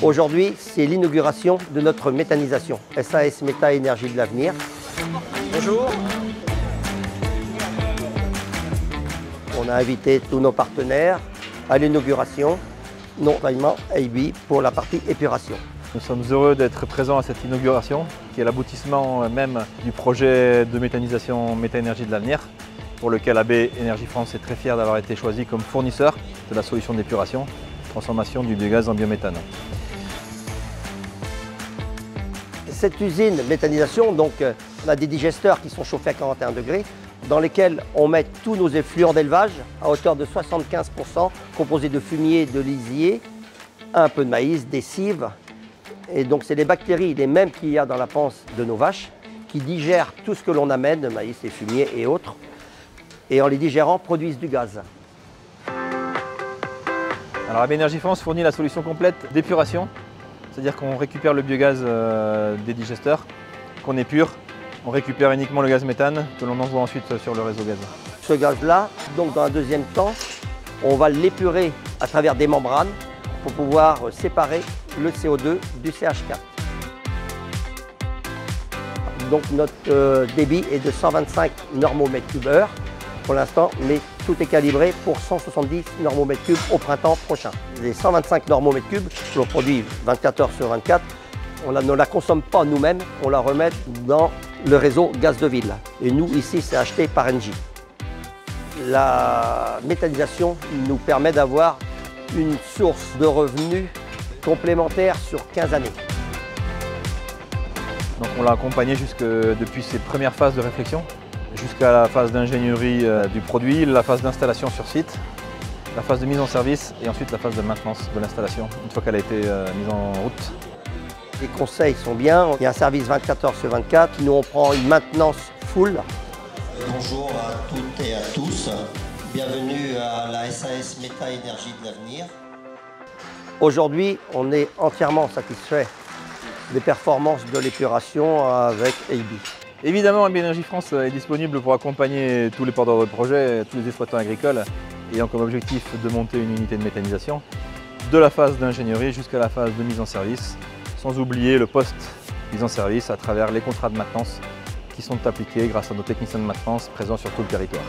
Aujourd'hui, c'est l'inauguration de notre méthanisation, SAS Méta Énergie de l'avenir. Bonjour. On a invité tous nos partenaires à l'inauguration, notamment AB pour la partie épuration. Nous sommes heureux d'être présents à cette inauguration, qui est l'aboutissement même du projet de méthanisation Méta Énergie de l'avenir, pour lequel AB Énergie France est très fier d'avoir été choisi comme fournisseur de la solution d'épuration, transformation du biogaz en biométhane. Cette usine méthanisation, donc, on a des digesteurs qui sont chauffés à 41 degrés, dans lesquels on met tous nos effluents d'élevage à hauteur de 75%, composés de fumier, de lisier, un peu de maïs, des cives. Et donc c'est les bactéries, les mêmes qu'il y a dans la panse de nos vaches, qui digèrent tout ce que l'on amène, maïs et fumier et autres, et en les digérant produisent du gaz. Alors AB Énergie France fournit la solution complète d'épuration, c'est-à-dire qu'on récupère le biogaz des digesteurs, qu'on épure, on récupère uniquement le gaz méthane que l'on envoie ensuite sur le réseau gaz. Ce gaz-là, donc dans un deuxième temps, on va l'épurer à travers des membranes pour pouvoir séparer le CO2 du CH4. Donc notre débit est de 125 normomètres cubes heure pour l'instant, mais tout est calibré pour 170 normomètres cubes au printemps prochain. Les 125 normomètres cubes, que l'on produit 24 heures sur 24, on ne la consomme pas nous-mêmes, on la remet dans le réseau gaz de ville. Et nous, ici, c'est acheté par Engie. La méthanisation nous permet d'avoir une source de revenus complémentaire sur 15 années. Donc on l'a accompagné depuis ses premières phases de réflexion, jusqu'à la phase d'ingénierie du produit, la phase d'installation sur site, la phase de mise en service et ensuite la phase de maintenance de l'installation, une fois qu'elle a été mise en route. Les conseils sont bien, il y a un service 24 heures sur 24, nous on prend une maintenance full. Bonjour à toutes et à tous, bienvenue à la SAS Méta Énergie de l'avenir. Aujourd'hui, on est entièrement satisfait des performances de l'épuration avec AB. Évidemment, AB Énergie France est disponible pour accompagner tous les porteurs de projet, tous les exploitants agricoles ayant comme objectif de monter une unité de méthanisation, de la phase d'ingénierie jusqu'à la phase de mise en service, sans oublier le post-mise en service à travers les contrats de maintenance qui sont appliqués grâce à nos techniciens de maintenance présents sur tout le territoire.